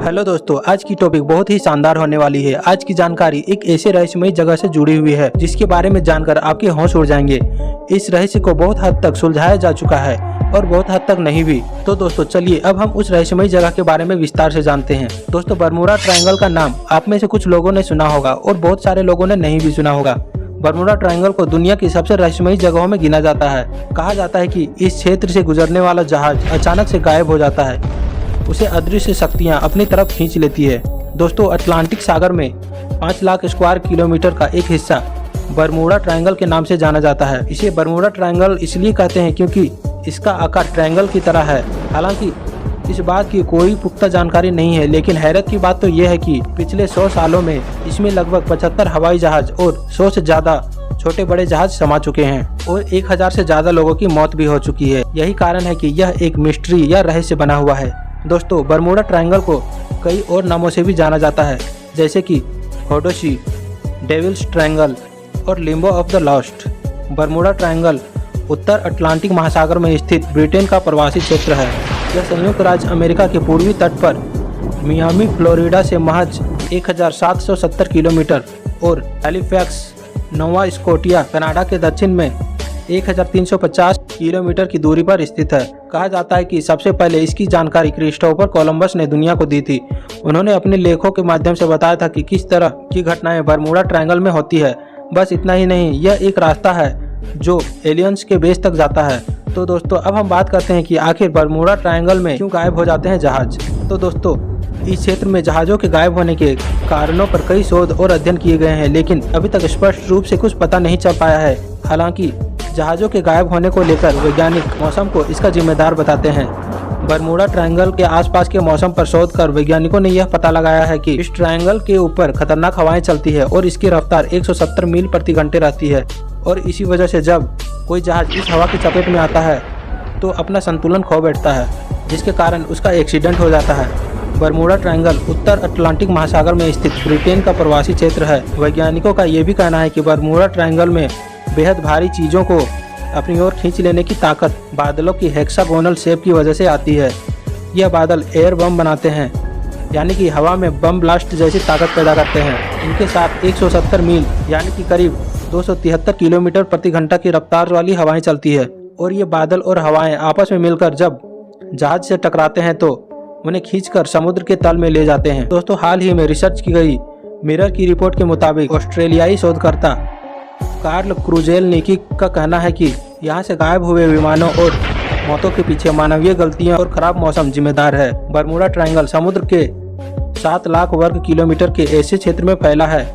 Hello दोस्तों, आज की टॉपिक बहुत ही शानदार होने वाली है। आज की जानकारी एक ऐसे रहस्यमयी जगह से जुड़ी हुई है जिसके बारे में जानकर आपके होश उड़ जाएंगे। इस रहस्य को बहुत हद तक सुलझाया जा चुका है और बहुत हद तक नहीं भी। तो दोस्तों चलिए अब हम उस रहस्यमयी जगह के बारे में विस्तार से जानते हैं। दोस्तों, बरमूडा ट्रायंगल का नाम आप में से कुछ लोगों ने सुना होगा और बहुत सारे लोगों ने नहीं भी सुना होगा। बरमूडा ट्रायंगल को दुनिया की सबसे रहस्यमयी जगहों में गिना जाता है। कहा जाता है कि इस क्षेत्र से गुजरने वाला जहाज अचानक से गायब हो जाता है, उसे अदृश्य शक्तियां अपनी तरफ खींच लेती है। दोस्तों, अटलांटिक सागर में 5 लाख स्क्वायर किलोमीटर का एक हिस्सा बरमूडा ट्रायंगल के नाम से जाना जाता है। इसे बरमूडा ट्रायंगल इसलिए कहते हैं क्योंकि इसका आकार ट्रायंगल की तरह है। हालांकि इस बात की कोई पुख्ता जानकारी नहीं है, लेकिन हैरत की बात तो यह है कि पिछले 100 सालों में इसमें लगभग 75 हवाई जहाज और 100 से ज्यादा छोटे बड़े जहाज समा चुके हैं और 1000 से ज्यादा लोगों की मौत भी हो चुकी है। यही कारण है कि यह एक मिस्ट्री या रहस्य बना हुआ है। दोस्तों, बरमूडा ट्रायंगल को कई और नामों से भी जाना जाता है, जैसे कि होडोशी, डेविल्स ट्रायंगल और Limbo of the lost. Bermuda triangle Uttar Atlantic महासागर में स्थित ब्रिटेन का प्रवासी क्षेत्र है। यह संयुक्त राज्य अमेरिका के पूर्वी तट पर मियामी, फ्लोरिडा से महज 1770 किलोमीटर और हैलिफैक्स, नोवा स्कोटिया, कनाडा के दक्षिण में 1350 किलोमीटर की दूरी पर स्थित है। कहा जाता है कि सबसे पहले इसकी जानकारी क्रिस्टोफर कोलंबस ने दुनिया को दी थी। उन्होंने अपने लेखों के माध्यम से बताया था कि किस तरह की घटनाएं बरमूडा ट्रायंगल में होती है। बस इतना ही नहीं, यह एक रास्ता है जो एलियंस के बेस तक जाता है। तो दोस्तों, अब हम बात करते हैं कि आखिर बरमूडा ट्रायंगल में क्यों गायब हो जाते हैं जहाज। तो दोस्तों, इस क्षेत्र में जहाज़ों के गायब होने के कारणों पर कई शोध और अध्ययन किए गए हैं, लेकिन अभी तक स्पष्ट रूप से कुछ पता नहीं चल पाया है। हालांकि जहाज़ों के गायब होने को लेकर वैज्ञानिक मौसम को इसका जिम्मेदार बताते हैं। बरमूडा ट्रायंगल के आसपास के मौसम पर शोध कर वैज्ञानिकों ने यह पता लगाया है कि इस ट्रायंगल के ऊपर खतरनाक हवाएं चलती है और इसकी रफ्तार 170 मील प्रति घंटे रहती है। और इसी वजह से जब कोई जहाज इस हवा की चपेट में आता है तो अपना संतुलन खो बैठता है, जिसके कारण उसका एक्सीडेंट हो जाता है। बरमूडा ट्रायंगल उत्तर अटलांटिक महासागर में स्थित ब्रिटेन का प्रवासी क्षेत्र है। वैज्ञानिकों का यह भी कहना है कि बरमूडा ट्रायंगल में बेहद भारी चीजों को अपनी ओर खींच लेने की ताकत बादलों की हेक्सागोनल शेप की वजह से आती है। यह बादल एयर बम बनाते हैं, यानी कि हवा में बम ब्लास्ट जैसी ताकत पैदा करते हैं। इनके साथ 170 मील यानी कि करीब 273 किलोमीटर प्रति घंटा की रफ्तार वाली हवाएं चलती है और ये बादल और हवाएं आपस में मिलकर जब जहाज से टकराते हैं तो उन्हें खींचकर समुद्र के तल में ले जाते हैं। दोस्तों, हाल ही में रिसर्च की गई मिरर की रिपोर्ट के मुताबिक ऑस्ट्रेलियाई शोधकर्ता कार्ल क्रूजेलनिकी का कहना है कि यहाँ से गायब हुए विमानों और मौतों के पीछे मानवीय गलतियां और खराब मौसम जिम्मेदार है। बरमूडा ट्रायंगल समुद्र के 7 लाख वर्ग किलोमीटर के ऐसे क्षेत्र में फैला है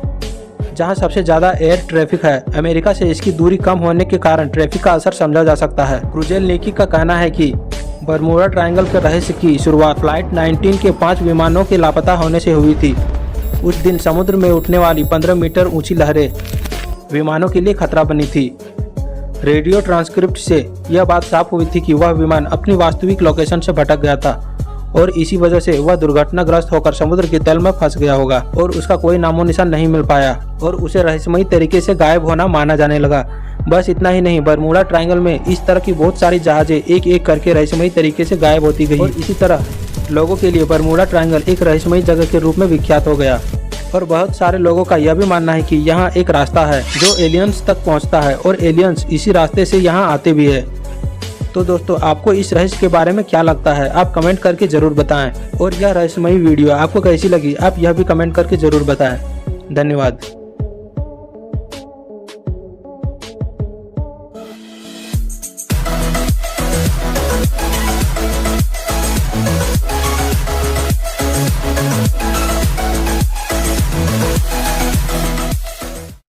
जहाँ सबसे ज्यादा एयर ट्रैफिक है। अमेरिका से इसकी दूरी कम होने के कारण ट्रैफिक का असर समझा जा सकता है। क्रूजेलनिकी का कहना है कि बरमूडा ट्रायंगल के रहस्य की शुरुआत फ्लाइट 19 के 5 विमानों के लापता होने से हुई थी। उस दिन समुद्र में उठने वाली 15 मीटर ऊंची लहरें विमानों के लिए खतरा बनी थी। रेडियो ट्रांसक्रिप्ट से यह बात साफ हुई थी कि वह विमान अपनी वास्तविक लोकेशन से भटक गया था और इसी वजह से वह दुर्घटनाग्रस्त होकर समुद्र के तल में फंस गया होगा और उसका कोई नामो निशान नहीं मिल पाया और उसे रहस्यमयी तरीके से गायब होना माना जाने लगा। बस इतना ही नहीं, बरमूडा ट्रायंगल में इस तरह की बहुत सारी जहाजें एक एक करके रहस्यमयी तरीके से गायब होती गई और इसी तरह लोगों के लिए बरमूडा ट्रायंगल एक रहस्यमयी जगह के रूप में विख्यात हो गया। और बहुत सारे लोगों का यह भी मानना है कि यहाँ एक रास्ता है जो एलियंस तक पहुँचता है और एलियंस इसी रास्ते से यहाँ आते भी है। तो दोस्तों, आपको इस रहस्य के बारे में क्या लगता है, आप कमेंट करके जरूर बताएं। और यह रहस्यमयी वीडियो आपको कैसी लगी, आप यह भी कमेंट करके जरूर बताएं। धन्यवाद।